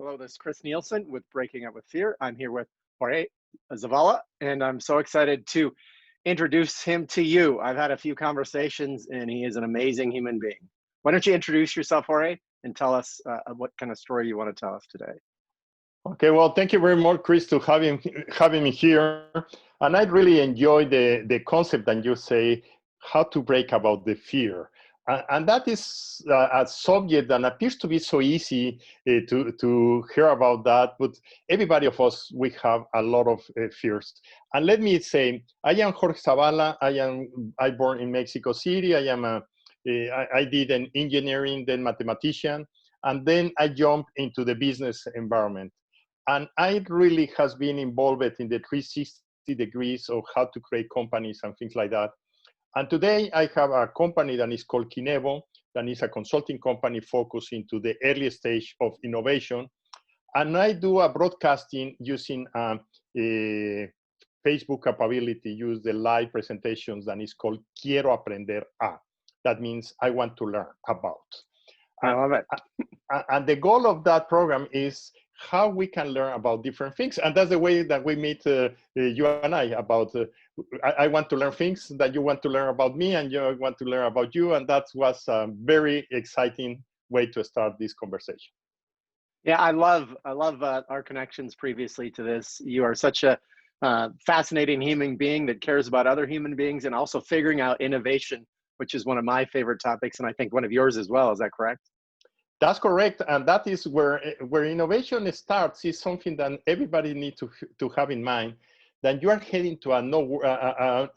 Hello, this is Chris Nielsen with Breaking Up with Fear. I'm here with Jorge Zavala, and I'm so excited to introduce him to you. I've had a few conversations, and he is an amazing human being. Why don't you introduce yourself, Jorge, and tell us what kind of story you want to tell us today? Okay, well, thank you very much, Chris, to having me here. And I really enjoy the concept that you say, how to break about the fear. And that is a subject that appears to be so easy to hear about that, but everybody of us, we have a lot of fears. And let me say, I am Jorge Zavala. I born in Mexico City. I did an engineering, then mathematician, and then I jumped into the business environment. And I really has been involved in the 360 degrees of how to create companies and things like that. And today I have a company that is called Kinnevo, that is a consulting company focusing to the early stage of innovation. And I do a broadcasting using a Facebook capability, use the live presentations that is called Quiero Aprender A. That means I want to learn about. I love it. And the goal of that program is how we can learn about different things. And that's the way that we meet you and I about, I want to learn things that you want to learn about me and you want to learn about you. And that was a very exciting way to start this conversation. Yeah, I love our connections previously to this. You are such a fascinating human being that cares about other human beings and also figuring out innovation, which is one of my favorite topics. And I think one of yours as well. Is that correct? That's correct, and that is where innovation starts. Is something that everybody needs to have in mind. That you are heading to an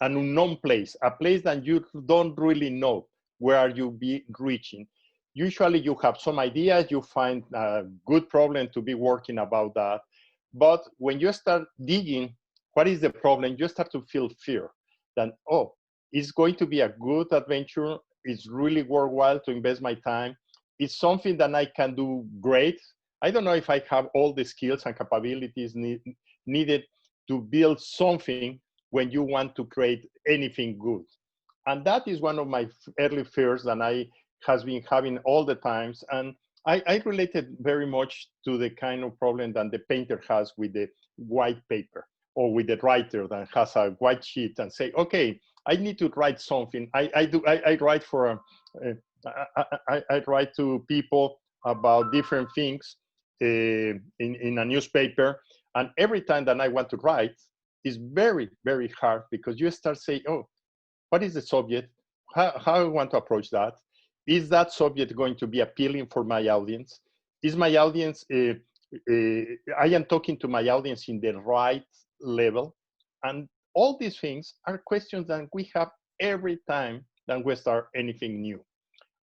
unknown place, a place that you don't really know where are you be reaching. Usually, you have some ideas, you find a good problem to be working about that, but when you start digging, what is the problem? You start to feel fear. That it's going to be a good adventure. It's really worthwhile to invest my time. It's something that I can do great. I don't know if I have all the skills and capabilities needed to build something when you want to create anything good. And that is one of my early fears that I has been having all the times. And I related very much to the kind of problem that the painter has with the white paper, or with the writer that has a white sheet and say, okay, I need to write something. I write for I write to people about different things in a newspaper. And every time that I want to write, it's very, very hard because you start saying, what is the subject? How I want to approach that? Is that subject going to be appealing for my audience? Is my audience, I am talking to my audience in the right level? And all these things are questions that we have every time that we start anything new.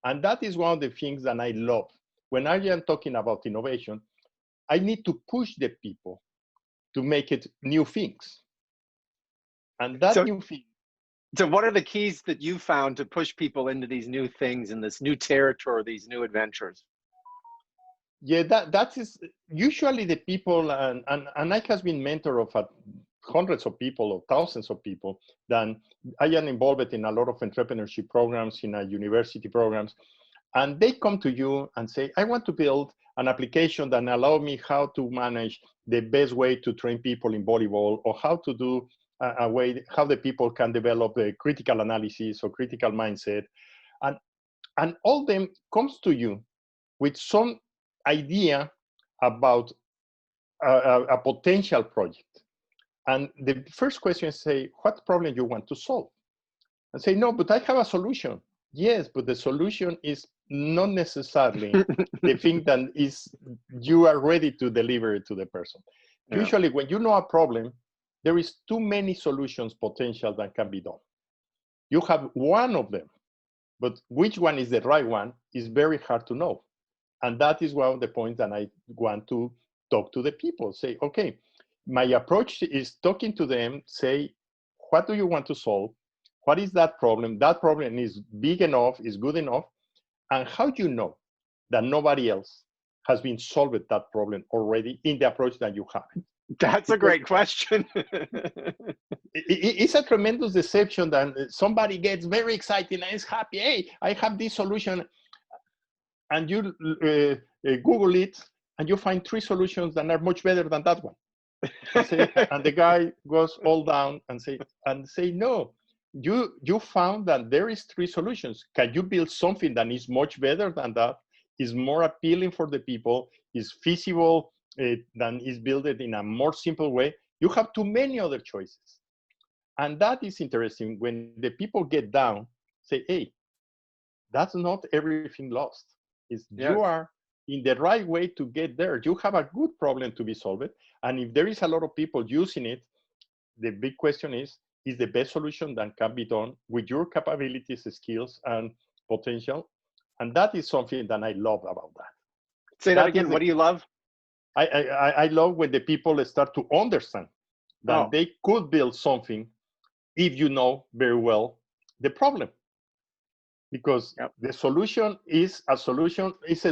And that is one of the things that I love. When I am talking about innovation, I need to push the people to make it new things. And that new thing. So what are the keys that you found to push people into these new things and this new territory, these new adventures? Yeah, that is usually the people, and I has been mentor of hundreds of people or thousands of people. Then I am involved in a lot of entrepreneurship programs, in university programs, and they come to you and say, I want to build an application that allow me how to manage the best way to train people in volleyball, or how to do a way how the people can develop a critical analysis or critical mindset, and all them comes to you with some idea about a potential project. And the first question is, say, what problem you want to solve? And say, no, but I have a solution. Yes, but the solution is not necessarily the thing that is you are ready to deliver it to the person. Yeah. Usually when you know a problem, there is too many solutions potential that can be done. You have one of them, but which one is the right one is very hard to know. And that is one of the points that I want to talk to the people. Say, okay, my approach is talking to them, say, what do you want to solve? What is that problem? That problem is big enough, is good enough. And how do you know that nobody else has been solved that problem already in the approach that you have? That's a great question. It's a tremendous deception that somebody gets very excited and is happy. Hey, I have this solution. And you Google it, and you find 3 solutions that are much better than that one. And the guy goes all down and say, no, you found that there is 3 solutions. Can you build something that is much better than that, is more appealing for the people, is feasible, than is built it in a more simple way? You have too many other choices. And that is interesting. When the people get down, say, hey, that's not everything lost. You are in the right way to get there. You have a good problem to be solved. And if there is a lot of people using it, the big question is the best solution that can be done with your capabilities, skills, and potential. And that is something that I love about that. Say that again. What do you love? I love when the people start to understand that they could build something if you know very well the problem. Because the solution is a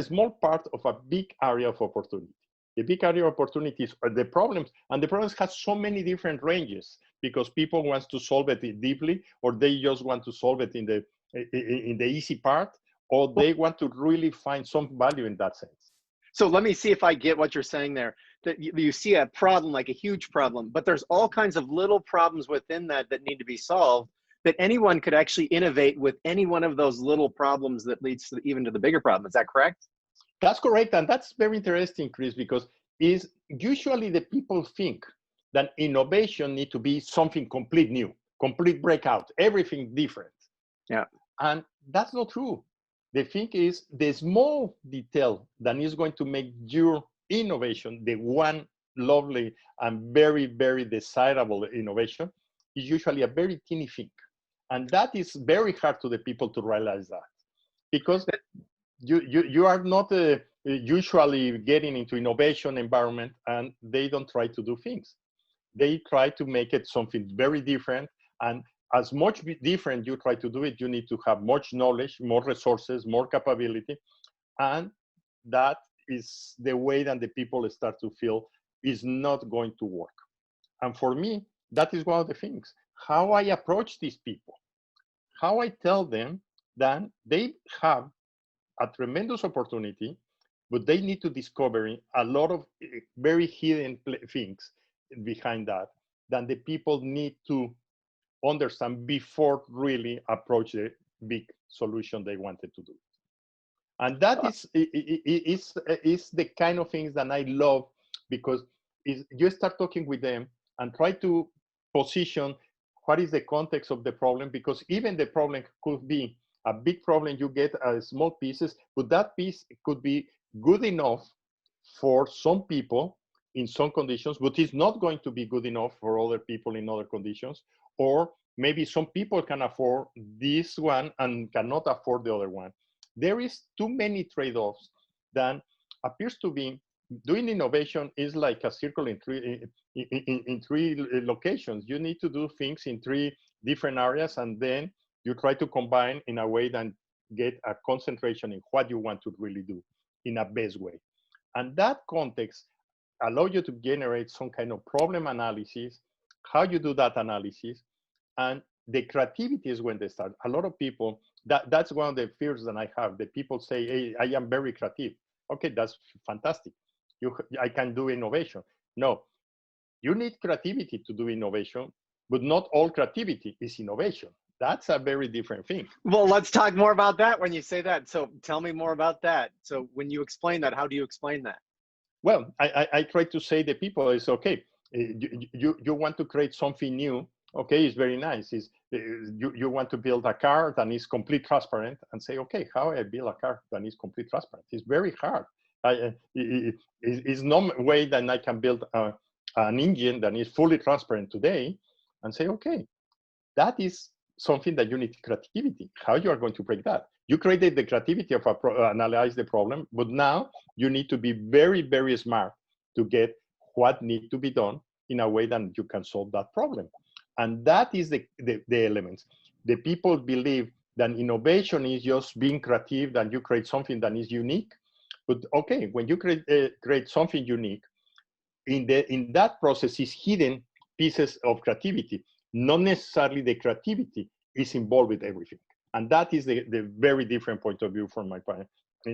small part of a big area of opportunity. The big area of opportunities are the problems, and the problems have so many different ranges because people want to solve it deeply, or they just want to solve it in the easy part, or they want to really find some value in that sense. So let me see if I get what you're saying there. That you see a problem, like a huge problem, but there's all kinds of little problems within that need to be solved, that anyone could actually innovate with any one of those little problems that leads to even to the bigger problem. Is that correct? That's correct. And that's very interesting, Chris, because is usually the people think that innovation need to be something complete new, complete breakout, everything different. Yeah. And that's not true. The thing is the small detail that is going to make your innovation, the one lovely and very, very desirable innovation, is usually a very teeny thing. And that is very hard to the people to realize that, because you are not usually getting into innovation environment, and they don't try to do things. They try to make it something very different, and as much different you try to do it, you need to have much knowledge, more resources, more capability, and that is the way that the people start to feel is not going to work. And for me, that is one of the things, how I approach these people, how I tell them that they have a tremendous opportunity, but they need to discover a lot of very hidden things behind that the people need to understand before really approach the big solution they wanted to do. And that is the kind of things that I love, because you start talking with them and try to position what is the context of the problem, because even the problem could be a big problem, you get small pieces, but that piece could be good enough for some people in some conditions, but it's not going to be good enough for other people in other conditions. Or maybe some people can afford this one and cannot afford the other one. There is too many trade-offs that appears to be doing innovation is like a circle in three locations. You need to do things in 3 different areas, and then you try to combine in a way that get a concentration in what you want to really do in a best way. And that context allow you to generate some kind of problem analysis, how you do that analysis, and the creativity is when they start. A lot of people, that's one of the fears that I have. The people say, hey, I am very creative. Okay, that's fantastic. I can do innovation. No, you need creativity to do innovation, but not all creativity is innovation. That's a very different thing. Well, let's talk more about that when you say that. So tell me more about that. So when you explain that, how do you explain that? Well, I try to say to people, it's okay. You want to create something new. Okay, it's very nice. You want to build a car that is complete transparent, and say, okay, how I build a car that is complete transparent? It's very hard. It's no way that I can build an engine that is fully transparent today and say, okay, that is something that you need creativity. How you are going to break that? You created the creativity of analyze the problem, but now you need to be very, very smart to get what needs to be done in a way that you can solve that problem. And that is the elements. The people believe that innovation is just being creative, that you create something that is unique. But okay, when you create something unique, in that process is hidden pieces of creativity. Not necessarily the creativity is involved with everything. And that is the very different point of view from my point.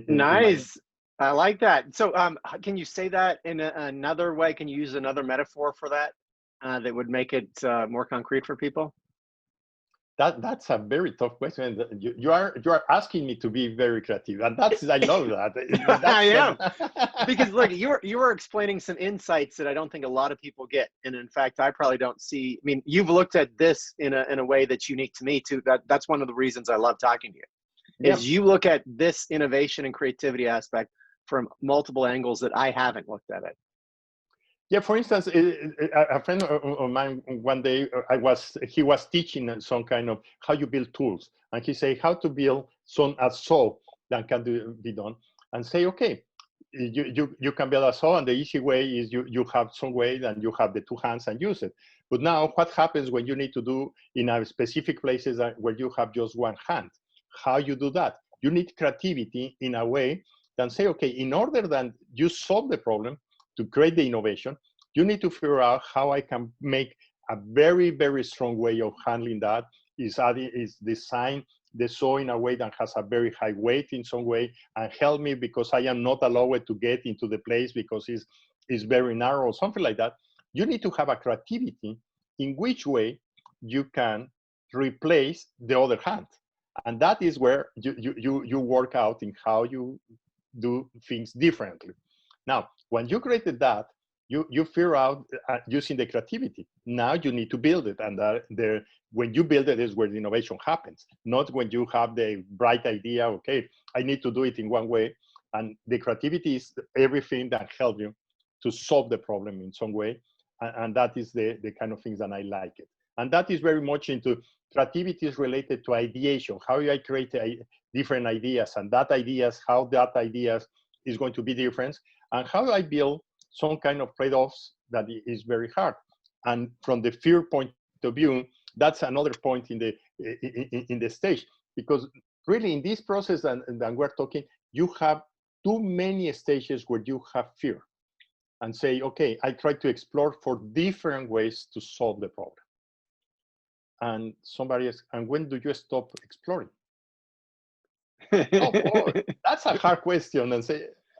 Nice. I like that. So, can you say that in another way? Can you use another metaphor for that that would make it more concrete for people? That's a very tough question. You are asking me to be very creative, and that's I love that. I That's am, because look, you were explaining some insights that I don't think a lot of people get, and in fact, I probably don't see. I mean, you've looked at this in a way that's unique to me too. That's one of the reasons I love talking to you. yeah. Is you look at this innovation and creativity aspect from multiple angles that I haven't looked at it. Yeah, for instance, a friend of mine one day, he was teaching some kind of how you build tools, and he said how to build a saw that can be done, and say, okay, you can build a saw, and the easy way is you have some way, and you have the two hands and use it. But now, what happens when you need to do in a specific places where you have just one hand? How you do that? You need creativity in a way that say, okay, in order that you solve the problem, to create the innovation, you need to figure out how I can make a very, very strong way of handling that, is design the saw in a way that has a very high weight in some way, and help me because I am not allowed to get into the place because it's very narrow, or something like that. You need to have a creativity in which way you can replace the other hand. And that is where you work out in how you do things differently. Now, when you created that, you figure out using the creativity. Now you need to build it, and when you build it is where the innovation happens. Not when you have the bright idea. Okay, I need to do it in one way, and the creativity is everything that helps you to solve the problem in some way, and that is the kind of things that I like it. And that is very much into creativity is related to ideation. How do I create different ideas, and that ideas, how that ideas is going to be different, and how do I build some kind of trade-offs that is very hard. And from the fear point of view, that's another point in the stage, because really in this process that we're talking, you have too many stages where you have fear and say, okay, I try to explore for different ways to solve the problem. And somebody asks, and when do you stop exploring? Oh boy, that's a hard question.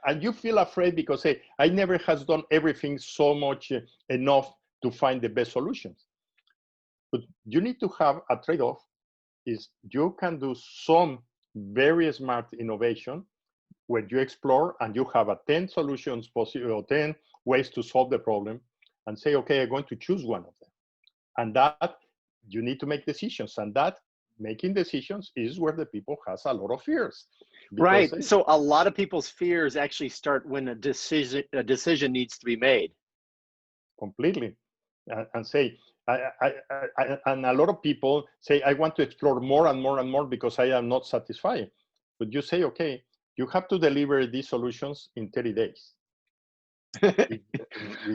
And you feel afraid because, hey, I never has done everything so much enough to find the best solutions. But you need to have a trade-off. Is you can do some very smart innovation where you explore and you have 10 solutions possible, or 10 ways to solve the problem, and say, okay, I'm going to choose one of them. And that you need to make decisions, and that making decisions is where the people has a lot of fears. Right. So a lot of people's fears actually start when a decision needs to be made. Completely. And say, and a lot of people say, I want to explore more and more and more because I am not satisfied. But you say, okay, you have to deliver these solutions in 30 days. If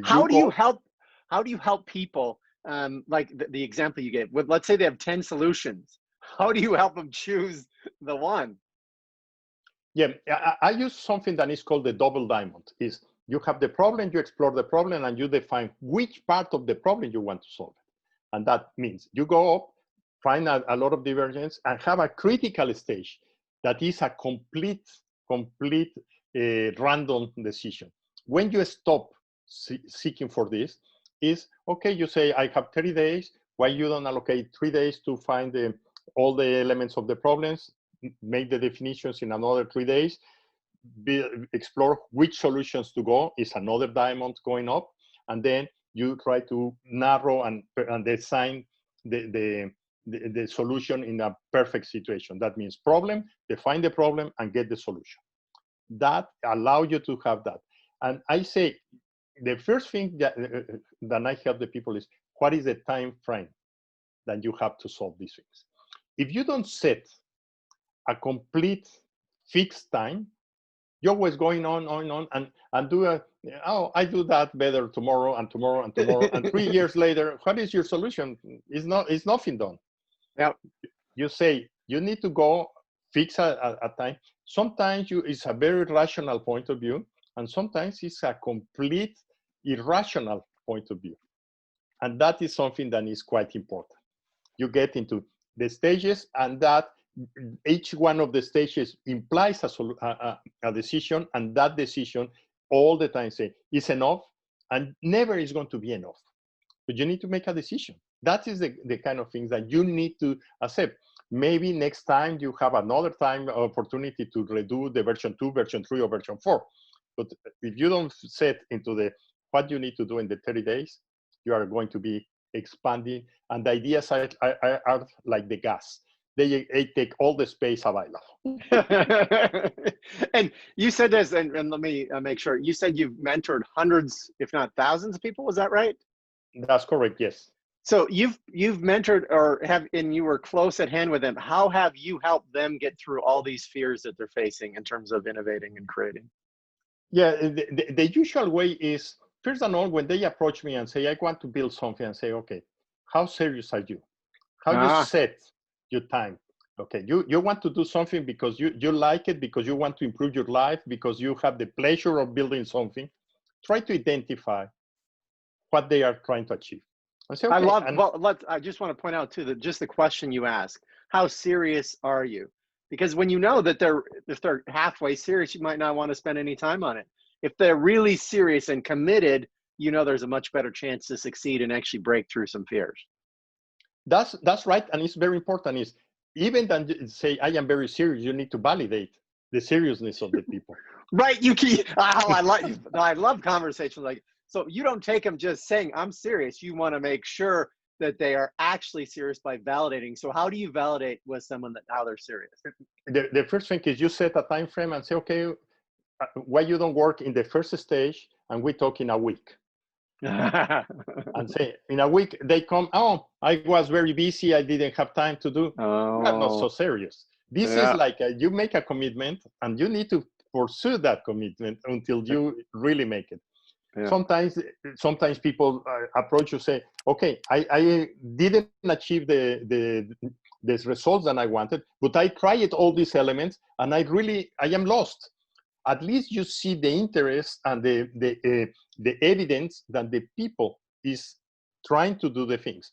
How do you help people, like the example you gave, let's say they have 10 solutions. How do you help them choose the one? Yeah, I use something that is called the double diamond. Is you have the problem, you explore the problem, and you define which part of the problem you want to solve. And that means you go up, find a lot of divergence, and have a critical stage that is a complete random decision. When you stop seeking for this, is okay, you say, I have 30 days. Why you don't allocate 3 days to find all the elements of the problems, make the definitions in another 3 days, explore which solutions to go, is another diamond going up, and then you try to narrow and design the solution in a perfect situation. That means problem, define the problem, and get the solution. That allows you to have that. And I say, the first thing that I help the people is, what is the time frame that you have to solve these things? If you don't set a complete fixed time, you're always going on and do I do that better tomorrow and tomorrow and tomorrow. And 3 years later, what is your solution? It's nothing done. Yep. You say you need to go fix a time. Sometimes it's a very rational point of view, and sometimes it's a complete irrational point of view. And that is something that is quite important. You get into the stages, and that each one of the stages implies a decision, and that decision all the time say is enough, and never is going to be enough. But you need to make a decision. That is the kind of things that you need to accept. Maybe next time you have another time opportunity to redo the version 2, version 3, or version 4. But if you don't set into the what you need to do in the 30 days, you are going to be expanding. And the ideas are like the gas. They take all the space available. And you said this, and let me make sure. You said you've mentored hundreds, if not thousands of people. Was that right? That's correct, yes. So you've mentored and you were close at hand with them. How have you helped them get through all these fears that they're facing in terms of innovating and creating? Yeah, the usual way is, first and all, when they approach me and say, I want to build something, and say, okay, how serious are you? How you set your time? Okay, you want to do something because you like it, because you want to improve your life, because you have the pleasure of building something. Try to identify what they are trying to achieve. I say, okay, I just want to point out too that just the question you ask, how serious are you? Because when you know that if they're halfway serious, you might not want to spend any time on it. If they're really serious and committed, you know there's a much better chance to succeed and actually break through some fears. That's right, and it's very important. Is even than say I am very serious, you need to validate the seriousness of the people. Right, you keep. I love conversations like. So you don't take them just saying I'm serious. You want to make sure that they are actually serious by validating. So how do you validate with someone that how they're serious? The first thing is you set a time frame and say, okay, why you don't work in the first stage, and we talk in a week. And say in a week they come, oh, I was very busy, I didn't have time to do. Oh, That's not so serious. This is like you make a commitment, and you need to pursue that commitment until you really make it. Yeah. Sometimes people approach you, say, okay, I didn't achieve the results that I wanted, but I tried all these elements, and I am lost. At least you see the interest and the evidence that the people is trying to do the things.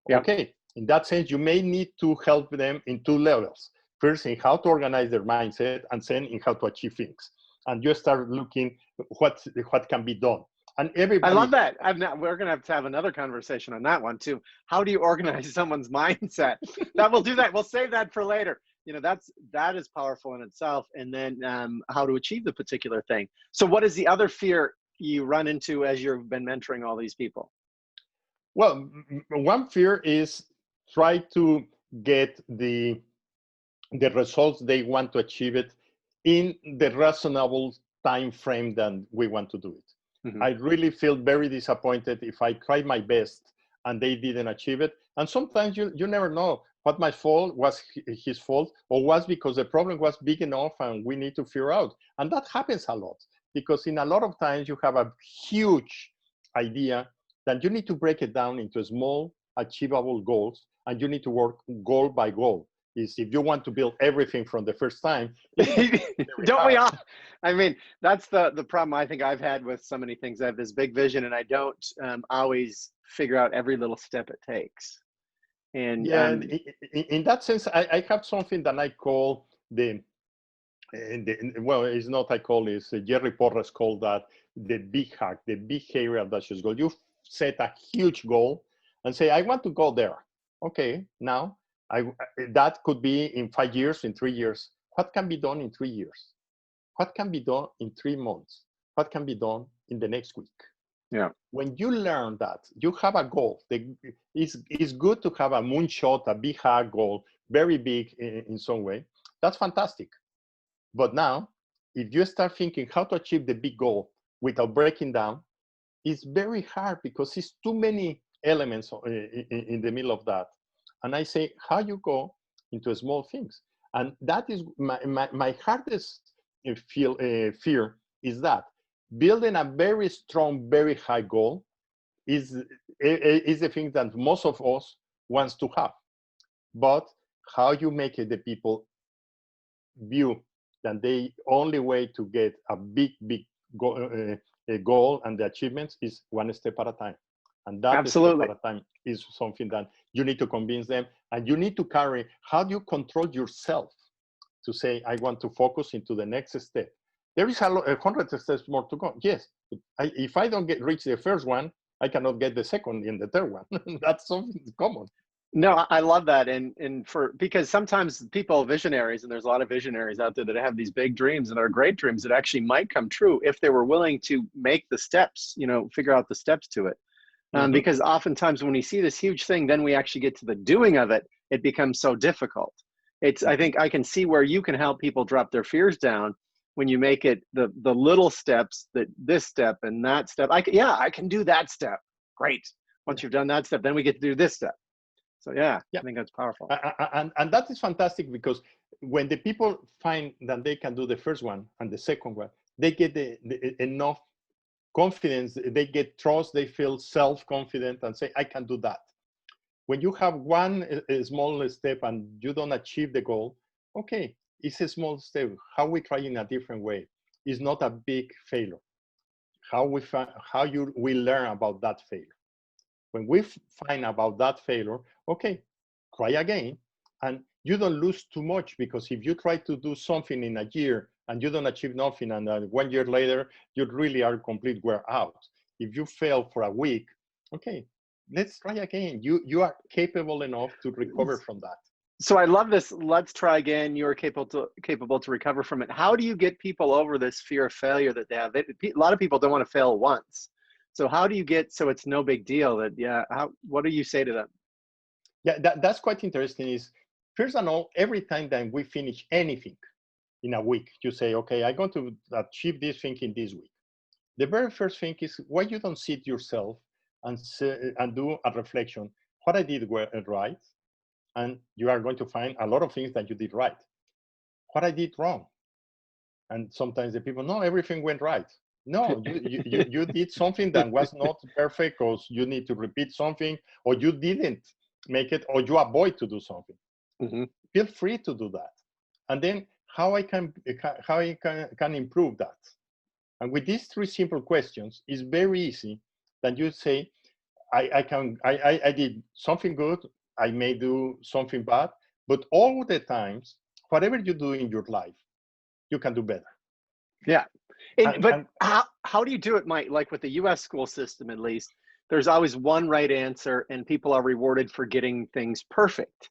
Yeah. Okay, in that sense, you may need to help them in two levels. First, in how to organize their mindset, and then in how to achieve things. And you start looking what can be done. And everybody. I love that. We're going to have another conversation on that one too. How do you organize someone's mindset? We'll do that. We'll save that for later. You know, that is powerful in itself. And then how to achieve the particular thing. So what is the other fear you run into as you've been mentoring all these people? Well, one fear is try to get the results they want to achieve it in the reasonable time frame that we want to do it. Mm-hmm. I really feel very disappointed if I tried my best and they didn't achieve it. And sometimes you never know what my fault was, his fault, or was because the problem was big enough and we need to figure out. And that happens a lot, because in a lot of times you have a huge idea that you need to break it down into small achievable goals, and you need to work goal by goal. Is if you want to build everything from the first time. Don't we all? I mean, that's the problem I think I've had with so many things. I have this big vision, and I don't always figure out every little step it takes. And yeah, in that sense, I have something that I call well, it's not I call it, Jerry Porras called that the big hack, the behavioral audacious goal. You set a huge goal and say, I want to go there. Okay, now that could be in 5 years, in 3 years. What can be done in 3 years? What can be done in 3 months? What can be done in the next week? Yeah. When you learn that, you have a goal. It's good to have a moonshot, a big hack goal, very big in some way. That's fantastic. But now, if you start thinking how to achieve the big goal without breaking down, it's very hard because it's too many elements in the middle of that. And I say, how you go into small things. And that is my hardest fear is that building a very strong, very high goal is the thing that most of us wants to have. But how you make it the people view that the only way to get a big goal and the achievements is one step at a time. And that Absolutely. step at a time is something that you need to convince them. And you need to carry, how do you control yourself to say, I want to focus into the next step? There is 100 steps more to go. Yes, but if I don't reach the first one, I cannot get the second and the third one. That's something common. No, I love that. Because sometimes people are visionaries, and there's a lot of visionaries out there that have these big dreams and are great dreams that actually might come true if they were willing to make the steps, figure out the steps to it. Because oftentimes when we see this huge thing, then we actually get to the doing of it, it becomes so difficult. I think I can see where you can help people drop their fears down when you make it the little steps, that this step and that step. I can do that step. Great. Once you've done that step, then we get to do this step. So I think that's powerful. And that is fantastic, because when the people find that they can do the first one and the second one, they get enough confidence, they get trust, they feel self-confident and say, I can do that. When you have one small step and you don't achieve the goal, okay, it's a small step. How we try in a different way is not a big failure. How we learn about that failure. When we find about that failure, okay, try again. And you don't lose too much, because if you try to do something in a year and you don't achieve nothing, and 1 year later, you really are complete wear out. If you fail for a week, okay, let's try again. You are capable enough to recover from that. So I love this. Let's try again. You're capable to recover from it. How do you get people over this fear of failure that they have? A lot of people don't want to fail once. So how do you get, so it's no big deal that, what do you say to them? Yeah, that's quite interesting. Is first of all, every time that we finish anything in a week, you say, okay, I'm going to achieve this thing in this week. The very first thing is, why you don't sit yourself and do a reflection, what I did right, and you are going to find a lot of things that you did right. What I did wrong. And sometimes the people, no, everything went right. No, you did something that was not perfect, or you need to repeat something, or you didn't make it, or you avoid to do something. Mm-hmm. Feel free to do that. And then how I can improve that. And with these 3 simple questions, it's very easy that you say, I did something good, I may do something bad, but all the times, whatever you do in your life, you can do better. Yeah. But how do you do it, Mike? Like with the US school system, at least, there's always one right answer, and people are rewarded for getting things perfect.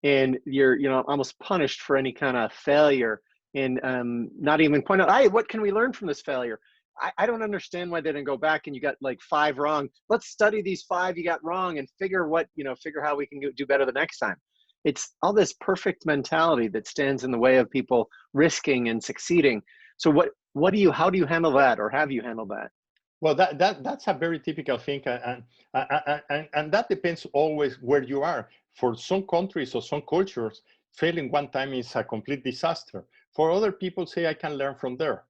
And you're, almost punished for any kind of failure, and not even point out, hey, what can we learn from this failure? I don't understand why they didn't go back and you got like 5 wrong. Let's study these 5 you got wrong and figure how we can do better the next time. It's all this perfect mentality that stands in the way of people risking and succeeding. So how do you handle that, or have you handled that? Well, that's a very typical thing, and that depends always where you are. For some countries or some cultures, failing one time is a complete disaster. For other people, say, I can learn from there.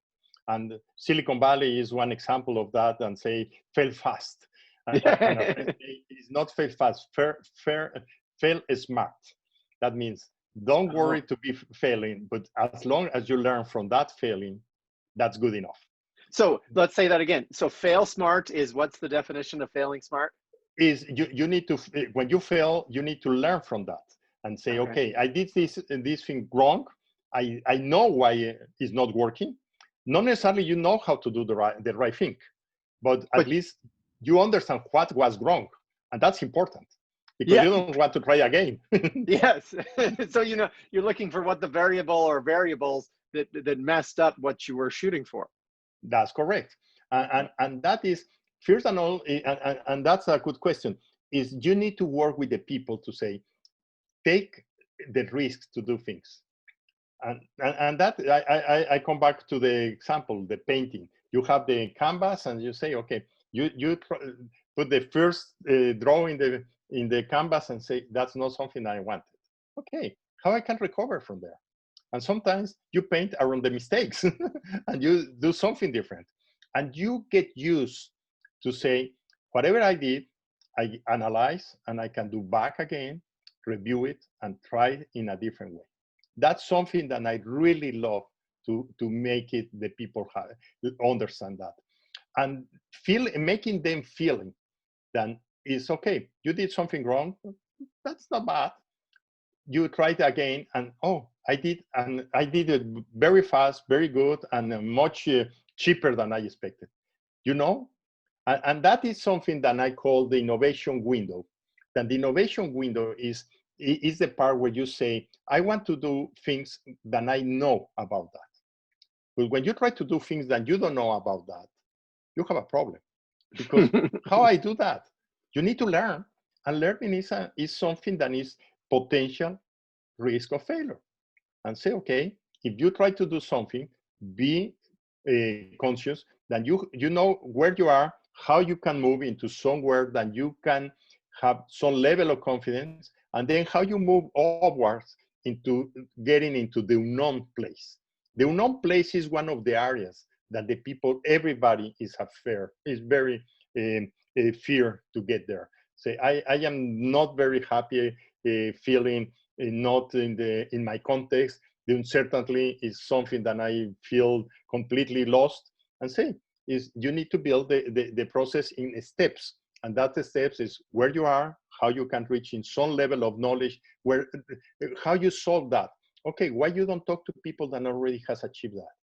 And Silicon Valley is one example of that, and say, fail fast. And it's not fail fast, fail smart. That means don't worry to be failing, but as long as you learn from that failing, that's good enough. So let's say that again. So fail smart is, what's the definition of failing smart? Is you need to, when you fail, you need to learn from that and say, okay, I did this thing wrong. I know why it's not working. Not necessarily you know how to do the right thing, but at least you understand what was wrong, and that's important, because you don't want to try again. Yes. So you're looking for what the variable or variables that messed up what you were shooting for. That's correct. And that is, first and all, and that's a good question, is you need to work with the people to say, take the risks to do things. And that, I come back to the example, the painting. You have the canvas and you say, okay, you put the first drawing in the canvas and say, that's not something I wanted. Okay, how I can recover from there? And sometimes you paint around the mistakes and you do something different. And you get used to say, whatever I did, I analyze and I can do back again, review it, and try it in a different way. That's something that I really love to make it the people understand that. And making them feeling that it's okay, you did something wrong, that's not bad. you try it again, and oh, I did it very fast, very good, and much cheaper than I expected. You know, and that is something that I call the innovation window. That the innovation window is the part where you say, I want to do things that I know about that. But when you try to do things that you don't know about that, you have a problem. Because how I do that? You need to learn. And learning is something that is potential risk of failure. And say, okay, if you try to do something, be conscious that you know where you are, how you can move into somewhere that you can have some level of confidence, and then how you move upwards into getting into the unknown place. The unknown place is one of the areas that the people, everybody is very fear to get there. Say, I am not very happy feeling not in my context. The uncertainty is something that I feel completely lost. And say, is you need to build the process in steps. And that steps is where you are, how you can reach in some level of knowledge, where how you solve that. Okay, why you don't talk to people that already has achieved that?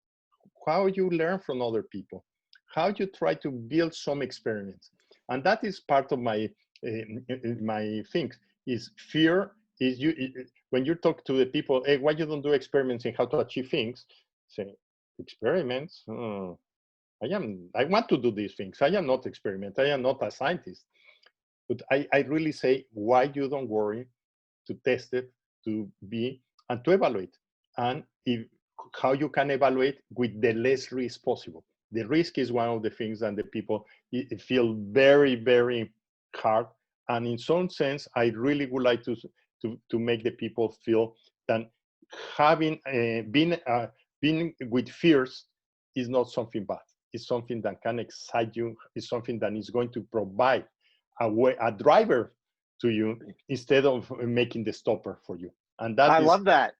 How you learn from other people? How you try to build some experiments? And that is part of my things. Is fear is when you talk to the people, hey, why you don't do experiments in how to achieve things? Say experiments. I want to do these things. I am not experiment. I am not a scientist. But I really say, why you don't worry to test it, to be, and to evaluate. And if how you can evaluate with the less risk possible. The risk is one of the things that the people feel very, very hard. And in some sense, I really would like to make the people feel that having been with fears is not something bad. It's something that can excite you. It's something that is going to provide a driver to you instead of making the stopper for you. And that I is love that.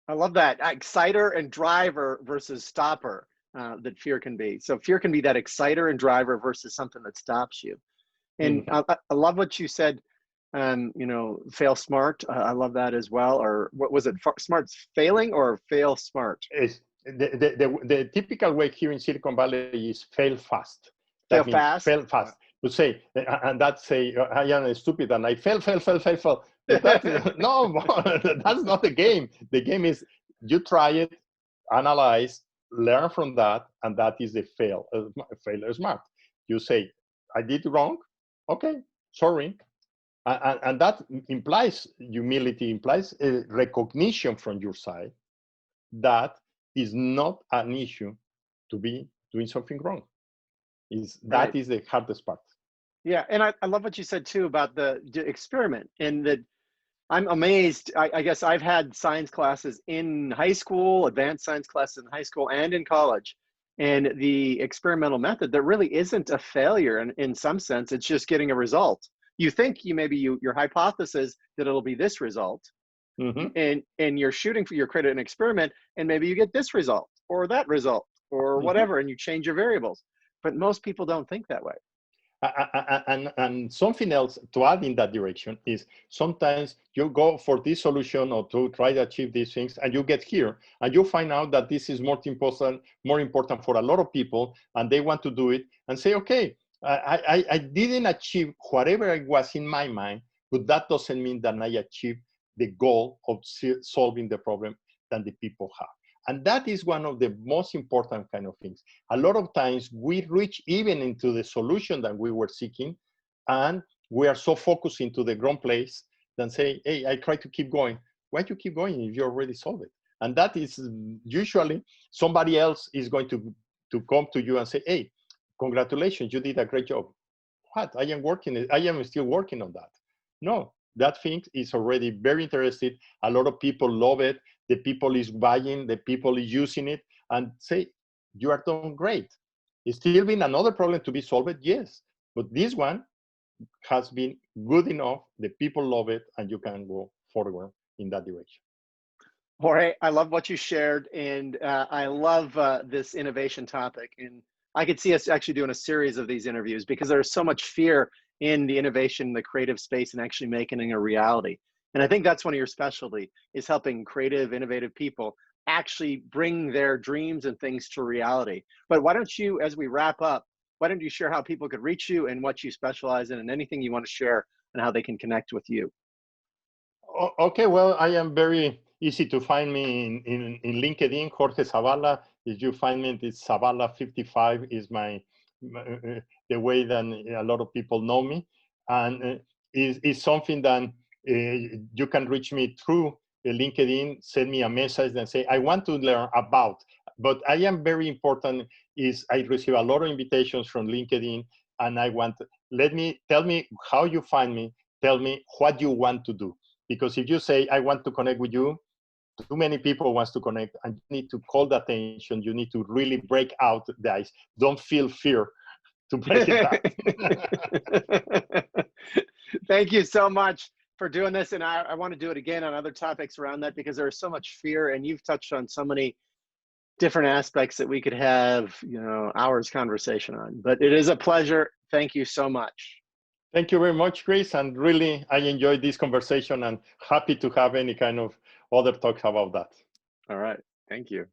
I love that. Exciter and driver versus stopper that fear can be. So fear can be that exciter and driver versus something that stops you. And I love what you said. You know, fail smart. I love that as well. Or what was it? Smart's failing or fail smart? is the typical way here in Silicon Valley is fail fast. Fail That means fast. fail fast. You say, and that say, I am stupid and I fail. But that, no, that's not the game. The game is you try it, analyze, learn from that, and that is the failure smart. You say, I did wrong. Okay, sorry. And that implies humility, implies recognition from your side that is not an issue to be doing something wrong. That Right. is the hardest part. Yeah, and I love what you said too about the experiment, and that I'm amazed. I guess I've had science classes in high school, advanced science classes in high school and in college, and the experimental method, there really isn't a failure in some sense. It's just getting a result. You think your hypothesis that it'll be this result, Mm-hmm. and you're shooting for your credit an experiment, and maybe you get this result or that result or Mm-hmm. whatever, and you change your variables. But most people don't think that way. And something else to add in that direction is sometimes you go for this solution or to try to achieve these things, and you get here and you find out that this is more important for a lot of people, and they want to do it and say, okay, I didn't achieve whatever it was in my mind, but that doesn't mean that I achieved the goal of solving the problem that the people have. And that is one of the most important kind of things. A lot of times we reach even into the solution that we were seeking, and we are so focused into the ground place than say, hey, I try to keep going. Why do you keep going if you already solved it? And that is usually somebody else is going to come to you and say, hey, congratulations, you did a great job. What? I am still working on that. No, that thing is already very interested. A lot of people love it. The people is buying, the people is using it, and say, you are doing great. It's still been another problem to be solved, yes. But this one has been good enough, the people love it, and you can go forward in that direction. Jorge, I love what you shared, and I love this innovation topic. And I could see us actually doing a series of these interviews because there's so much fear in the innovation, the creative space, and actually making it a reality. And I think that's one of your specialty, is helping creative, innovative people actually bring their dreams and things to reality. But why don't you, as we wrap up, why don't you share how people could reach you and what you specialize in, and anything you want to share and how they can connect with you? Okay, well, I am very easy to find me in LinkedIn, Jorge Zavala. If you find me, it's Zavala55 is the way that a lot of people know me. And is something that you can reach me through LinkedIn, send me a message and say, I want to learn about. But I am very important is I receive a lot of invitations from LinkedIn, and I want, tell me how you find me, tell me what you want to do. Because if you say, I want to connect with you, too many people wants to connect, and you need to call the attention. You need to really break out the ice. Don't feel fear to break it down. Thank you so much for doing this. And I want to do it again on other topics around that, because there's so much fear, and you've touched on so many different aspects that we could have, hours conversation on. But it is a pleasure. Thank you so much. Thank you very much, Chris. And really, I enjoyed this conversation, and happy to have any kind of other talks about that. All right. Thank you.